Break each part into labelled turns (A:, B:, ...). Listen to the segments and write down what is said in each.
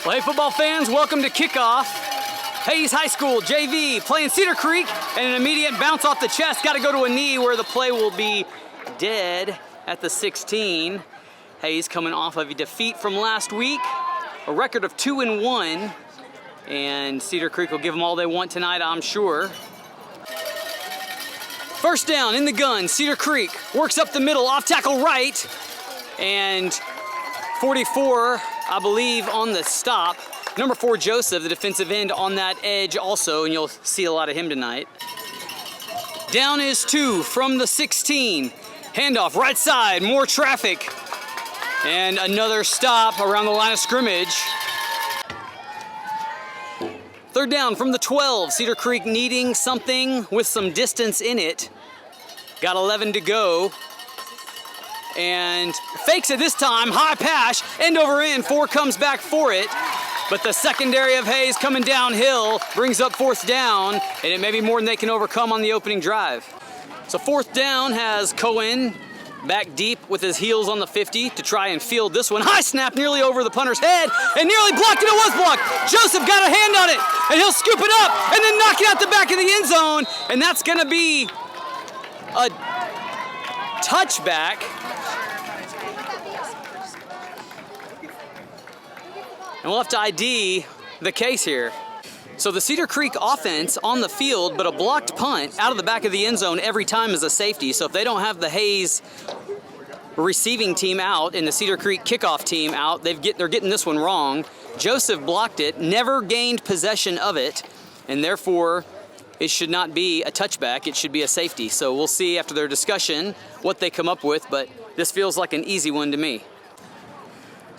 A: Well, hey, football fans, welcome to kickoff. Hayes High School JV playing Cedar Creek, and an immediate bounce off the chest. Got to go to a knee where the play will be dead at the 16. Hayes coming off of a defeat from last week, a record of 2-1, and Cedar Creek will give them all they want tonight, I'm sure. First down in the gun, Cedar Creek works up the middle, off tackle right, and 44, I believe, on the stop. Number 4, Joseph, the defensive end, on that edge also, and you'll see a lot of him tonight. Down is 2 from the 16. Handoff, right side, more traffic. And another stop around the line of scrimmage. Third down from the 12. Cedar Creek needing something with some distance in it. Got 11 to go. And fakes it this time, high pass, end over end, 4 comes back for it. But the secondary of Hayes coming downhill brings up fourth down, and it may be more than they can overcome on the opening drive. So fourth down has Cohen back deep with his heels on the 50 to try and field this one. High snap nearly over the punter's head, and nearly blocked, and it was blocked. Joseph got a hand on it, and he'll scoop it up, and then knock it out the back of the end zone, and that's gonna be a touchback. And we'll have to ID the case here. So the Cedar Creek offense on the field, but a blocked punt out of the back of the end zone every time is a safety. So if they don't have the Hayes receiving team out and the Cedar Creek kickoff team out, they're getting this one wrong. Joseph blocked it, never gained possession of it, and therefore it should not be a touchback, it should be a safety. So we'll see after their discussion what they come up with, but this feels like an easy one to me.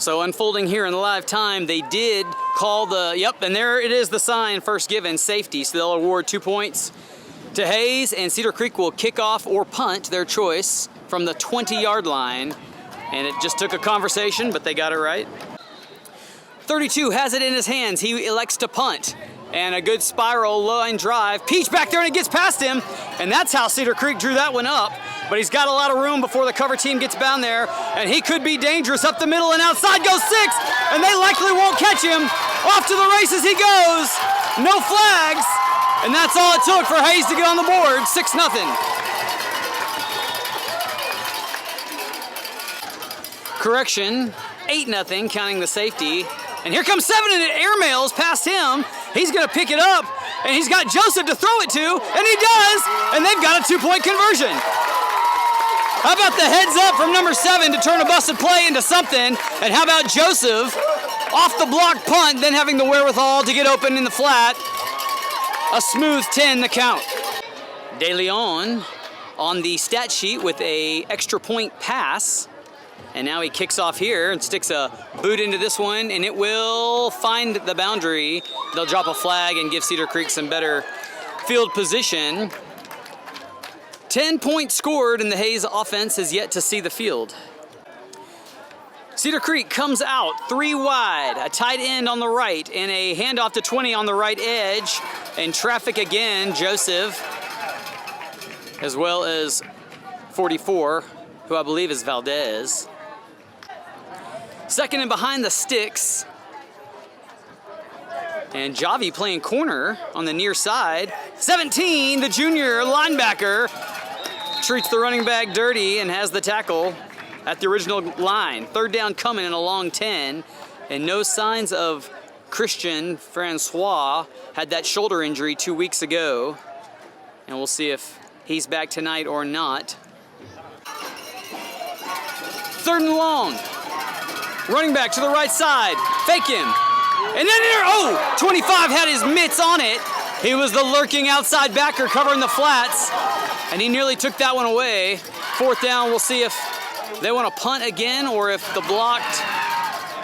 A: So unfolding here in live time, they did call and there it is, the sign, first given, safety. So they'll award 2 points to Hayes, and Cedar Creek will kick off or punt, their choice, from the 20-yard line. And it just took a conversation, but they got it right. 32 has it in his hands. He elects to punt. And a good spiral line drive. Peach back there, and it gets past him. And that's how Cedar Creek drew that one up. But he's got a lot of room before the cover team gets down there. And he could be dangerous up the middle, and outside goes 6. And they likely won't catch him. Off to the races he goes. No flags. And that's all it took for Hayes to get on the board. 6-0. Correction, 8-0, counting the safety. And here comes 7, and it airmails past him. He's gonna pick it up, and he's got Joseph to throw it to, and he does, and they've got a 2-point conversion. How about the heads up from number 7 to turn a busted play into something, and how about Joseph off the block punt, then having the wherewithal to get open in the flat. A smooth 10 the count. De Leon on the stat sheet with a extra point pass. And now he kicks off here and sticks a boot into this one, and it will find the boundary. They'll drop a flag and give Cedar Creek some better field position. 10 points scored, and the Hayes offense has yet to see the field. Cedar Creek comes out 3 wide, a tight end on the right, and a handoff to 20 on the right edge. And traffic again, Joseph, as well as 44, who I believe is Valdez. Second and behind the sticks. And Javi playing corner on the near side. 17, the junior linebacker, treats the running back dirty and has the tackle at the original line. Third down coming in a long 10. And no signs of Christian Francois. Had that shoulder injury 2 weeks ago. And we'll see if he's back tonight or not. Third and long. Running back to the right side. Fake him. And then 25 had his mitts on it. He was the lurking outside backer covering the flats. And he nearly took that one away. Fourth down, we'll see if they want to punt again or if the blocked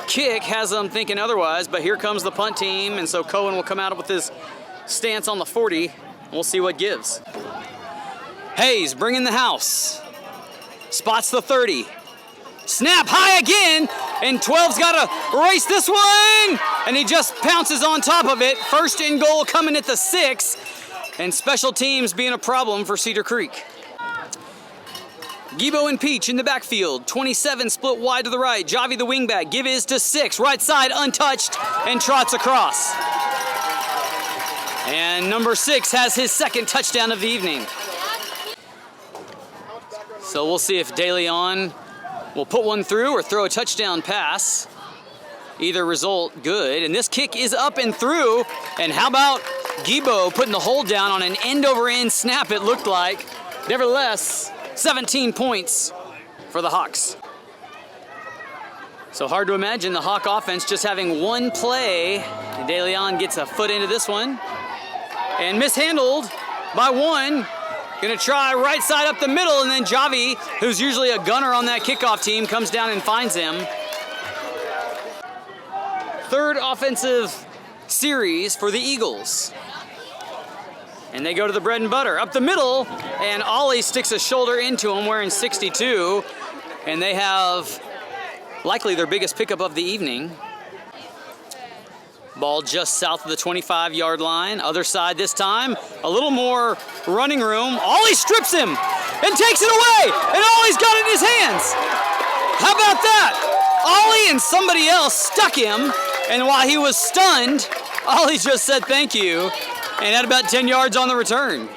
A: kick has them thinking otherwise. But here comes the punt team, and so Cohen will come out with his stance on the 40. We'll see what gives. Hayes bringing the house. Spots the 30. Snap high again, and 12's got to race this one, and he just pounces on top of it. First and goal coming at the 6, and special teams being a problem for Cedar Creek. Gibo and Peach in the backfield. 27 split wide to the right. Javi the wingback. Give is to 6. Right side untouched and trots across. And number 6 has his second touchdown of the evening. So we'll see if De Leon will put one through or throw a touchdown pass. Either result good. And this kick is up and through. And how about Gibo putting the hold down on an end-over-end snap, it looked like. Nevertheless, 17 points for the Hawks. So hard to imagine the Hawk offense just having one play. And De Leon gets a foot into this one. And mishandled by one. Gonna try right side up the middle, and then Javi, who's usually a gunner on that kickoff team, comes down and finds him. Third offensive series for the Eagles. And they go to the bread and butter. Up the middle, and Ollie sticks a shoulder into him wearing 62. And they have likely their biggest pickup of the evening. Ball just south of the 25-yard line. Other side this time. A little more running room. Ollie strips him and takes it away. And Ollie's got it in his hands. How about that? Ollie and somebody else stuck him. And while he was stunned, Ollie just said thank you and had about 10 yards on the return.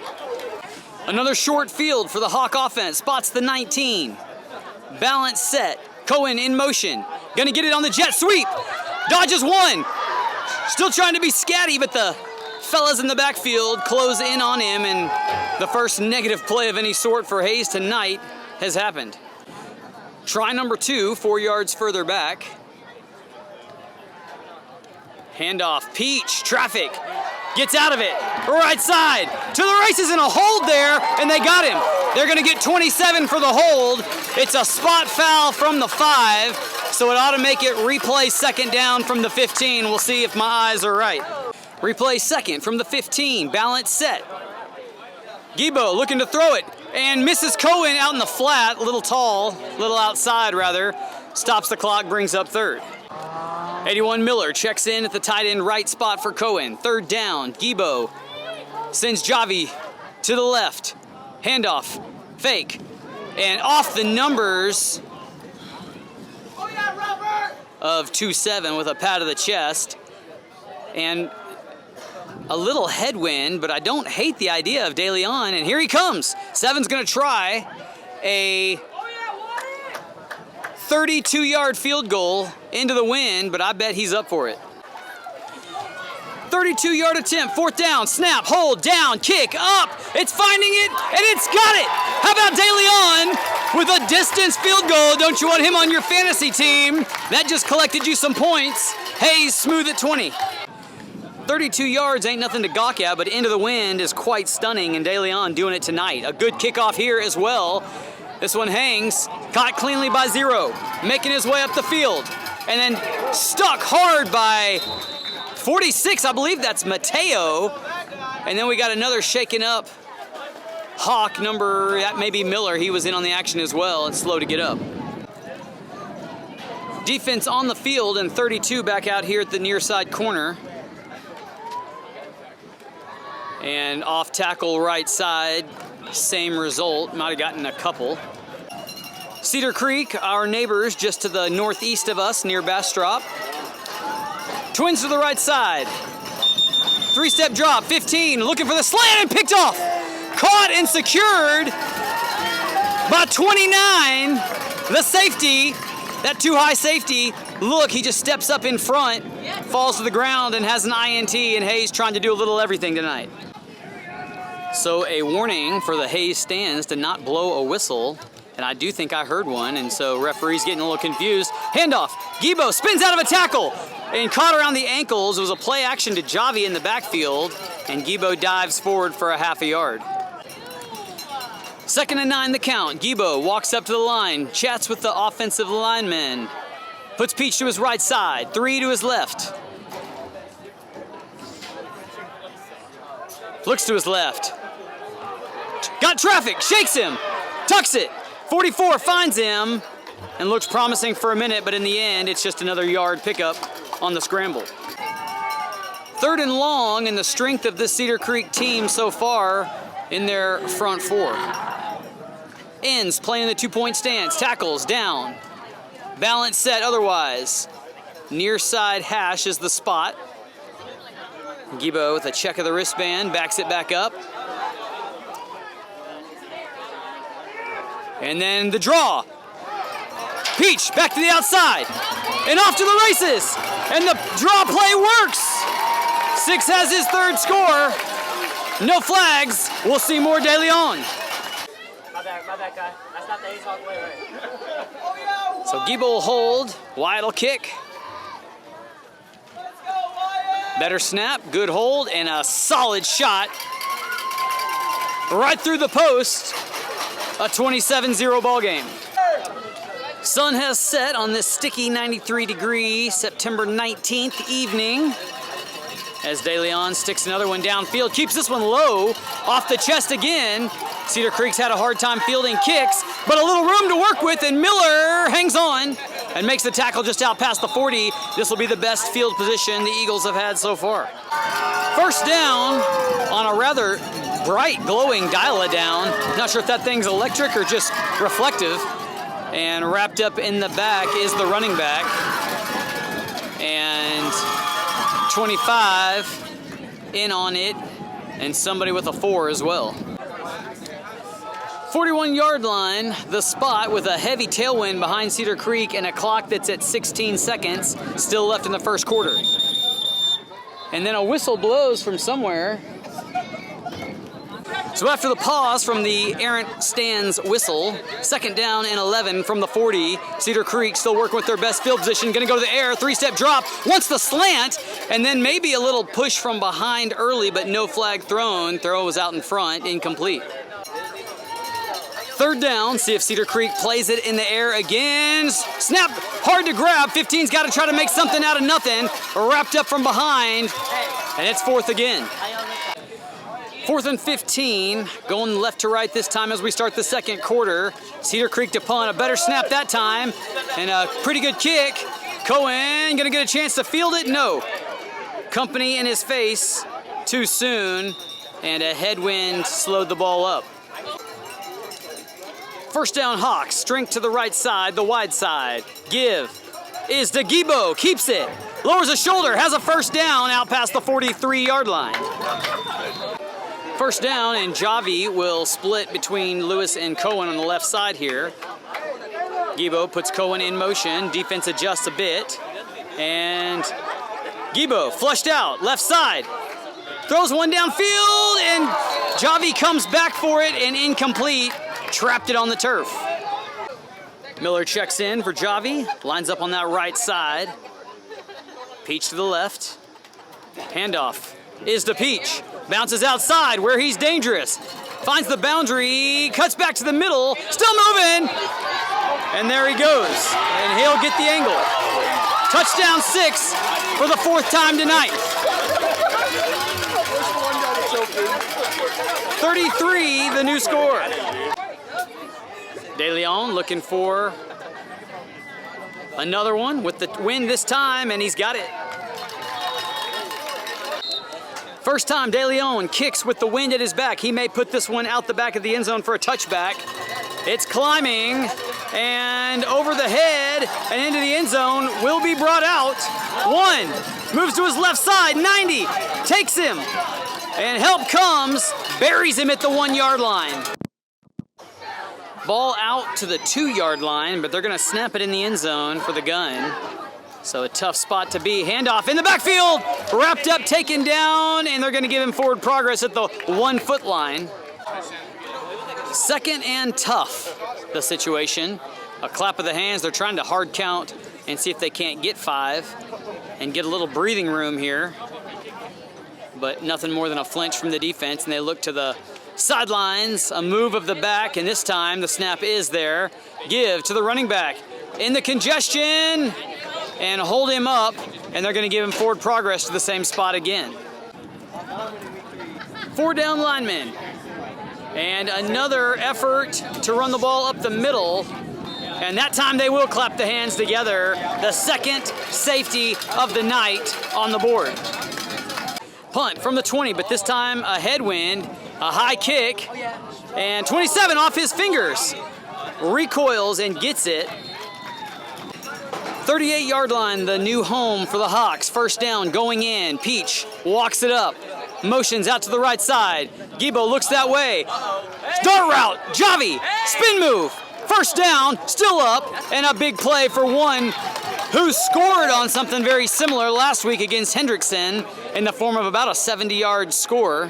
A: Another short field for the Hawk offense. Spots the 19. Balance set. Cohen in motion. Gonna get it on the jet sweep. Dodges one. Still trying to be scatty, but the fellas in the backfield close in on him, and the first negative play of any sort for Hayes tonight has happened. Try number 2, 4 yards further back. Handoff, Peach, traffic, gets out of it, right side, to the races, and a hold there, and they got him. They're gonna get 27 for the hold. It's a spot foul from the 5. So it ought to make it replay second down from the 15. We'll see if my eyes are right. Replay second from the 15. Balance set. Gibo looking to throw it. And misses Cohen out in the flat. A little tall. A little outside, rather. Stops the clock, brings up third. 81 Miller checks in at the tight end right spot for Cohen. Third down. Gibo sends Javi to the left. Handoff. Fake. And off the numbers of 2-7 with a pat of the chest and a little headwind, but I don't hate the idea of De Leon, and here he comes. 7's gonna try a 32-yard field goal into the wind, but I bet he's up for it. 32-yard attempt, fourth down, snap, hold, down, kick, up. It's finding it, and it's got it. How about De Leon with a distance field goal? Don't you want him on your fantasy team? That just collected you some points. Hayes smooth at 20. 32 yards ain't nothing to gawk at, but into the wind is quite stunning, and De Leon doing it tonight. A good kickoff here as well. This one hangs, caught cleanly by 0, making his way up the field, and then stuck hard by 46, I believe that's Mateo. And then we got another shaken up Hawk number, that may be Miller. He was in on the action as well and slow to get up. Defense on the field, and 32 back out here at the near side corner. And off tackle right side, same result, might have gotten a couple. Cedar Creek, our neighbors just to the northeast of us near Bastrop. Twins to the right side. 3-step drop, 15, looking for the slant and picked off. Caught and secured by 29. The safety, that too high safety. Look, he just steps up in front, falls to the ground and has an INT, and Hayes trying to do a little everything tonight. So a warning for the Hayes stands to not blow a whistle. And I do think I heard one, and so referee's getting a little confused. Handoff, Gibo spins out of a tackle and caught around the ankles. It was a play action to Javi in the backfield, and Gibo dives forward for a half a yard. 2nd and 9 the count. Gibo walks up to the line, chats with the offensive lineman, puts Peach to his right side, 3 to his left. Looks to his left. Got traffic, shakes him, tucks it. 44 finds him and looks promising for a minute, but in the end, it's just another yard pickup on the scramble. 3rd and long, and the strength of this Cedar Creek team so far in their front 4. ends playing the 2-point stance. Tackles down. Balance set otherwise. Near side hash is the spot. Gibo with a check of the wristband, backs it back up. And then the draw. Peach back to the outside. And off to the races. And the draw play works. Six has his third score. No flags. We'll see more De Leon.
B: My bad, guy. That's not the ace all the way, right?
A: So Gibo will hold. Wyatt will kick. Better snap, good hold, and a solid shot. Right through the post. A 27-0 ball game. Sun has set on this sticky 93-degree September 19th evening. As De Leon sticks another one downfield, keeps this one low, off the chest again. Cedar Creek's had a hard time fielding kicks, but a little room to work with, and Miller hangs on and makes the tackle just out past the 40. This will be the best field position the Eagles have had so far. First down on a rather bright, glowing dial-a-down. Not sure if that thing's electric or just reflective. And wrapped up in the back is the running back. And 25 in on it, and somebody with a 4 as well. 41-yard line, the spot with a heavy tailwind behind Cedar Creek and a clock that's at 16 seconds still left in the first quarter. And then a whistle blows from somewhere. So after the pause from the errant stands whistle, second down and 11 from the 40. Cedar Creek still working with their best field position. Going to go to the air, 3-step drop, wants the slant, and then maybe a little push from behind early, but no flag thrown. Throw was out in front, incomplete. Third down, see if Cedar Creek plays it in the air again. Snap, hard to grab. 15's got to try to make something out of nothing. Wrapped up from behind, and it's fourth again. 4th and 15, going left to right this time as we start the second quarter. Cedar Creek to punt, a better snap that time, and a pretty good kick. Cohen gonna get a chance to field it? No. Company in his face too soon, and a headwind slowed the ball up. First down Hawks, strength to the right side, the wide side. Give is to Gibo, keeps it. Lowers a shoulder, has a first down out past the 43-yard line. First down, and Javi will split between Lewis and Cohen on the left side here. Gibo puts Cohen in motion. Defense adjusts a bit. And Gibo flushed out, left side. Throws one downfield, and Javi comes back for it, and incomplete. Trapped it on the turf. Miller checks in for Javi. Lines up on that right side. Peach to the left. Handoff is to Peach. Bounces outside where he's dangerous. Finds the boundary, cuts back to the middle, still moving. And there he goes. And he'll get the angle. Touchdown 6 for the 4th time tonight. 33, the new score. De Leon looking for another one with the win this time, and he's got it. First time De Leon kicks with the wind at his back. He may put this one out the back of the end zone for a touchback. It's climbing and over the head and into the end zone, will be brought out. 1, moves to his left side, 90, takes him, and help comes, buries him at the 1-yard line. Ball out to the 2-yard line, but they're gonna snap it in the end zone for the gun. So a tough spot to be. Handoff in the backfield, wrapped up, taken down, and they're gonna give him forward progress at the 1-foot line. Second and tough, the situation. A clap of the hands, they're trying to hard count and see if they can't get 5 and get a little breathing room here. But nothing more than a flinch from the defense, and they look to the sidelines, a move of the back, and this time the snap is there. Give to the running back in the congestion, and hold him up, and they're gonna give him forward progress to the same spot again. 4 down linemen, and another effort to run the ball up the middle, and that time they will clap the hands together. The second safety of the night on the board. Punt from the 20, but this time a headwind, a high kick, And 27 off his fingers. Recoils and gets it. 38-yard line, the new home for the Hawks. First down, going in. Peach walks it up. Motions out to the right side. Gibo looks that way. Dart route, Javi, spin move. First down, still up, and a big play for one who scored on something very similar last week against Hendrickson in the form of about a 70-yard score.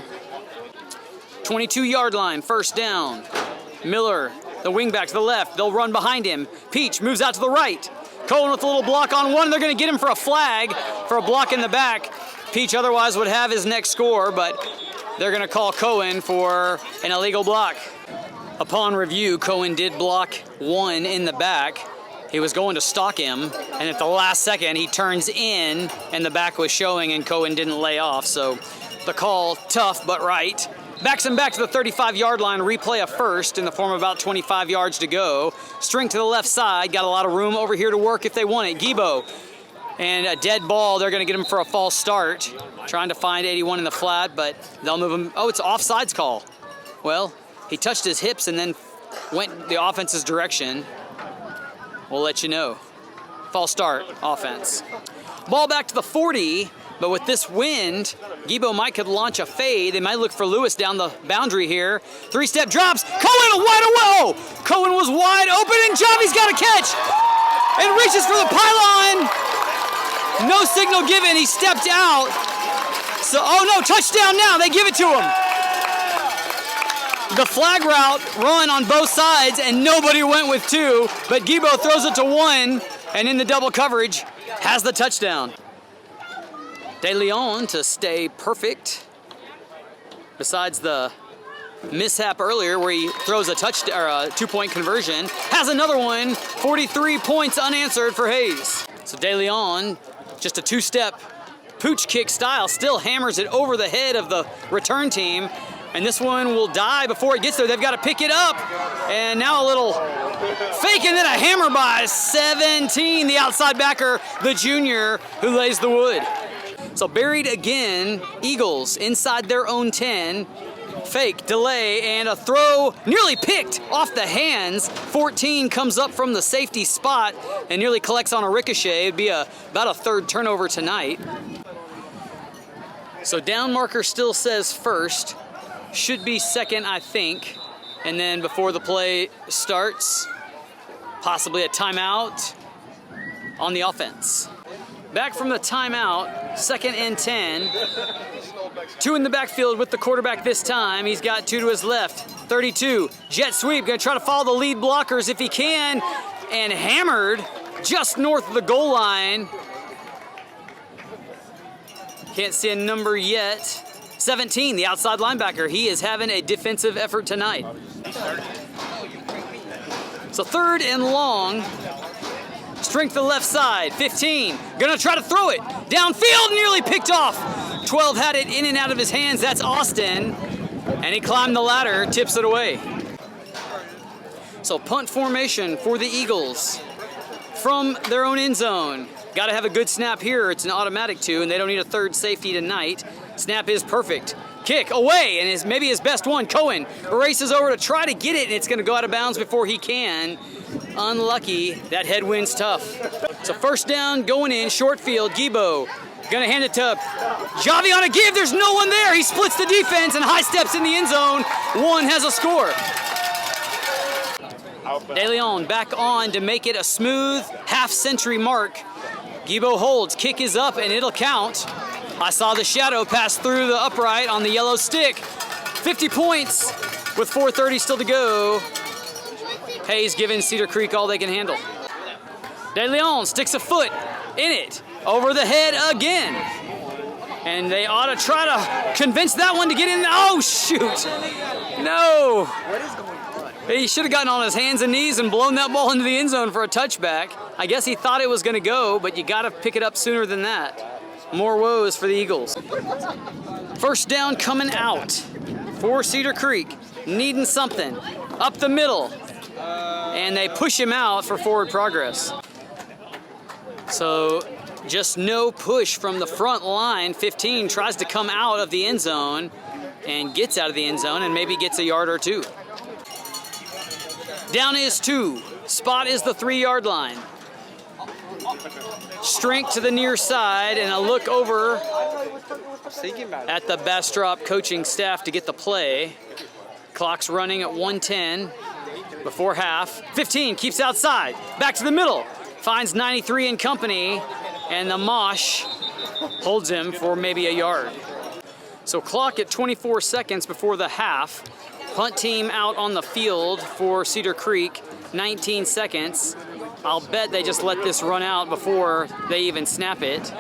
A: 22-yard line, first down. Miller, the wingback to the left. They'll run behind him. Peach moves out to the right. Cohen with a little block on one. They're going to get him for a flag for a block in the back. Peach otherwise would have his next score, but they're going to call Cohen for an illegal block. Upon review, Cohen did block one in the back. He was going to stalk him, and at the last second, he turns in, and the back was showing, and Cohen didn't lay off. So the call, tough but right. Backs him back to the 35-yard line, replay a first in the form of about 25 yards to go. String to the left side, got a lot of room over here to work if they want it. Gibo, and a dead ball, they're gonna get him for a false start. Trying to find 81 in the flat, but they'll move him. Oh, it's an offsides call. Well, he touched his hips and then went the offense's direction. We'll let you know. False start, offense. Ball back to the 40. But with this wind, Gibo might could launch a fade. They might look for Lewis down the boundary here. Three-step drops. Cohen wide away. Cohen was wide open, and Javi's got a catch. And reaches for the pylon. No signal given. He stepped out. So, oh no, touchdown now. They give it to him. The flag route run on both sides, and nobody went with two. But Gibo throws it to one, and in the double coverage, has the touchdown. De Leon to stay perfect. Besides the mishap earlier where he throws a touchdown or a two-point conversion, has another one. 43 points unanswered for Hayes. So De Leon, just a two-step pooch kick style, still hammers it over the head of the return team. And this one will die before it gets there. They've got to pick it up. And now a little fake and then a hammer by 17. The outside backer, the junior, who lays the wood. So buried again, Eagles inside their own 10. Fake, delay, and a throw nearly picked off the hands. 14 comes up from the safety spot and nearly collects on a ricochet. It'd be about a third turnover tonight. So down marker still says first. Should be second, I think. And then before the play starts, possibly a timeout on the offense. Back from the timeout, 2nd and 10. Two in the backfield with the quarterback this time. He's got two to his left. 32, jet sweep, gonna try to follow the lead blockers if he can. And hammered just north of the goal line. Can't see a number yet. 17, the outside linebacker. He is having a defensive effort tonight. So 3rd and long. String to the left side, 15. Gonna try to throw it. Downfield, nearly picked off. 12 had it in and out of his hands. That's Austin. And he climbed the ladder, tips it away. So punt formation for the Eagles from their own end zone. Gotta have a good snap here. It's an automatic two, and they don't need a third safety tonight. Snap is perfect. Kick away, and is maybe his best one. Cohen races over to try to get it, and it's gonna go out of bounds before he can. Unlucky, that headwind's tough. So first down, going in, short field, Gibo. Gonna hand it to Javi on a give, there's no one there. He splits the defense and high steps in the end zone. One has a score. De Leon back on to make it a smooth half-century mark. Gibo holds, kick is up, and it'll count. I saw the shadow pass through the upright on the yellow stick. 50 points with 4:30 still to go. Hayes giving Cedar Creek all they can handle. De Leon sticks a foot in it, over the head again. And they ought to try to convince that one to get in. Oh, shoot. No. What is going on? He should have gotten on his hands and knees and blown that ball into the end zone for a touchback. I guess he thought it was going to go, but you got to pick it up sooner than that. More woes for the Eagles. First down coming out for Cedar Creek. Needing something. Up the middle. And they push him out for forward progress. So just no push from the front line. 15 tries to come out of the end zone and gets out of the end zone and maybe gets a yard or two. Down is 2. Spot is the 3-yard line. Strength to the near side and a look over at the Bastrop coaching staff to get the play. Clock's running at 1:10 before half. 15 keeps outside. Back to the middle. Finds 93 in company, and the Mosh holds him for maybe a yard. So clock at 24 seconds before the half. Punt team out on the field for Cedar Creek, 19 seconds. I'll bet they just let this run out before they even snap it.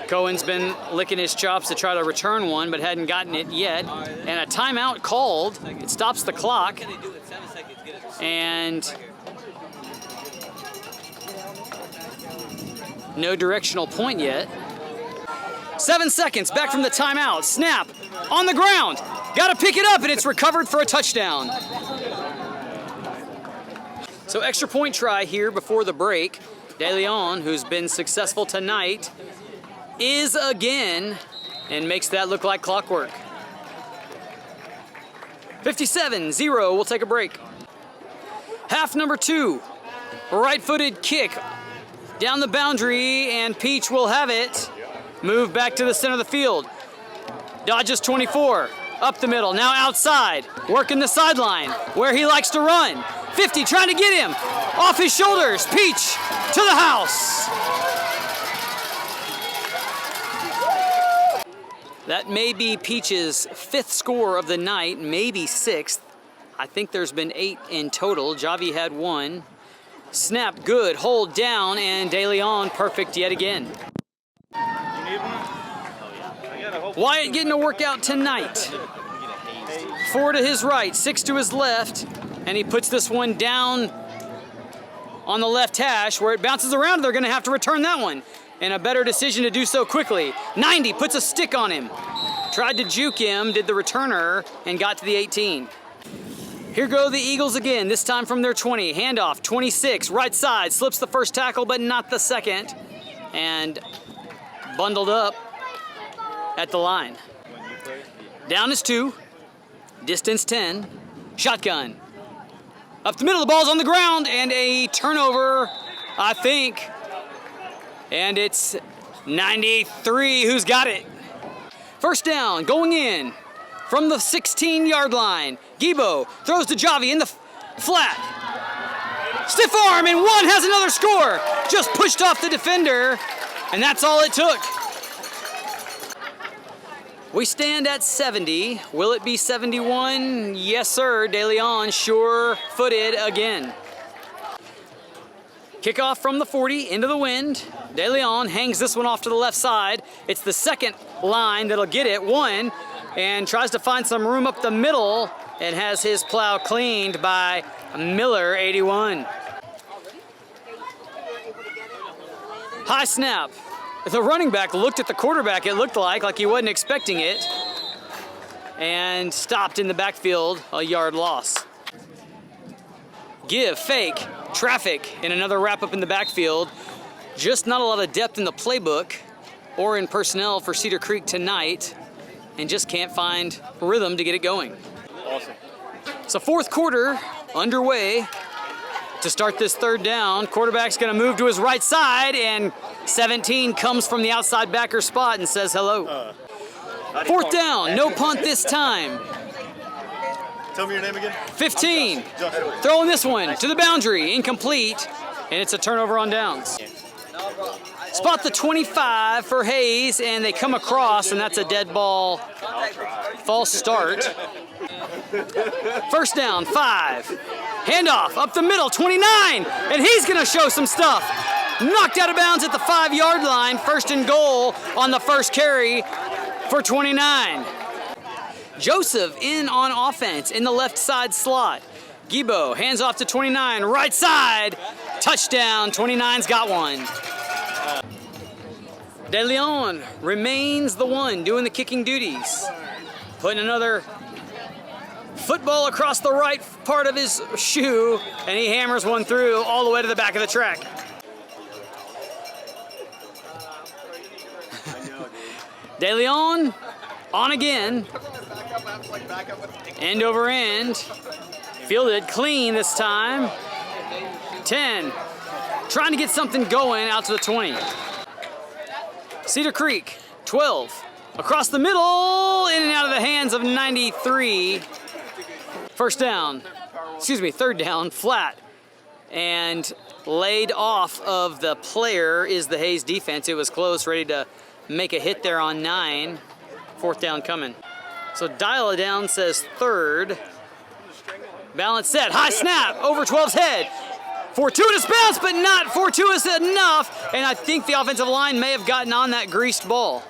A: Cohen's been licking his chops to try to return one, but hadn't gotten it yet. And a timeout called. It stops the clock. And no directional point yet. 7 seconds back from the timeout. Snap on the ground. Got to pick it up, and it's recovered for a touchdown. So extra point try here before the break. De Leon, who's been successful tonight, is again and makes that look like clockwork. 57-0, we'll take a break. Half number 2, right-footed kick down the boundary, and Peach will have it. Move back to the center of the field. Dodges 24, up the middle, now outside, working the sideline where he likes to run. 50 trying to get him, off his shoulders, Peach to the house. That may be Peach's 5th score of the night, maybe 6th. I think there's been 8 in total. Javi had 1. Snap good, hold down, and De Leon perfect yet again. Wyatt getting a workout tonight. 4 to his right, 6 to his left, and he puts this one down on the left hash where it bounces around. They're going to have to return that one. And a better decision to do so quickly. 90 puts a stick on him. Tried to juke him, did the returner, and got to the 18. Here go the Eagles again, this time from their 20. Handoff, 26, right side, slips the first tackle, but not the second. And bundled up at the line. Down is 2, distance 10, shotgun. Up the middle, the ball's on the ground, and a turnover, I think. And it's 93 who's got it. First down, going in from the 16-yard line. Gibo throws to Javi in the flat. Stiff arm, and one has another score. Just pushed off the defender, and that's all it took. We stand at 70. Will it be 71? Yes, sir. De Leon sure-footed again. Kickoff from the 40 into the wind. De Leon hangs this one off to the left side. It's the second line that'll get it, 1, and tries to find some room up the middle and has his plow cleaned by Miller, 81. High snap. The running back looked at the quarterback, it looked like he wasn't expecting it, and stopped in the backfield, a yard loss. Give, fake, traffic, and another wrap up in the backfield. Just not a lot of depth in the playbook or in personnel for Cedar Creek tonight, and just can't find rhythm to get it going.
C: Awesome.
A: So fourth quarter underway to start this third down. Quarterback's gonna move to his right side, and 17 comes from the outside backer spot and says hello. Fourth down, no punt this time.
C: Tell me your name again.
A: 15, throwing this one to the boundary, incomplete, and it's a turnover on downs. Spot the 25 for Hayes, and they come across, and that's a dead ball. False start. First down, 5. Handoff up the middle, 29, and he's gonna show some stuff. Knocked out of bounds at the 5-yard line, 1st and goal on the first carry for 29. Joseph in on offense in the left side slot. Gibo hands off to 29, right side, touchdown, 29's got one. De Leon remains the one doing the kicking duties. Putting another football across the right part of his shoe, and he hammers one through all the way to the back of the track. De Leon on again. End over end. Fielded clean this time. 10. Trying to get something going out to the 20. Cedar Creek, 12. Across the middle, in and out of the hands of 93. First down, third down, flat. And laid off of the player is the Hayes defense. It was close, ready to make a hit there on 9. Fourth down coming. So dial it down says third. Balance set, high snap, over 12's head. Fortuitous bounce, but not fortuitous enough. And I think the offensive line may have gotten on that greased ball.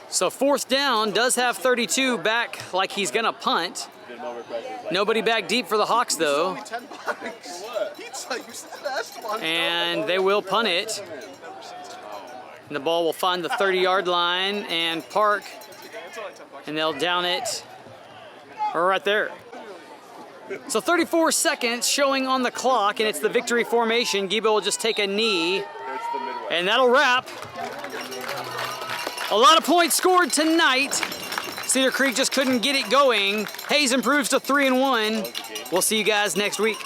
A: So fourth down, does have 32 back like he's gonna punt. Nobody back deep for the Hawks though. And they will punt it. And the ball will find the 30-yard line and park. And they'll down it right there. So 34 seconds showing on the clock, and it's the victory formation. Gibo will just take a knee, and that'll wrap. A lot of points scored tonight. Cedar Creek just couldn't get it going. Hayes improves to 3-1. We'll see you guys next week.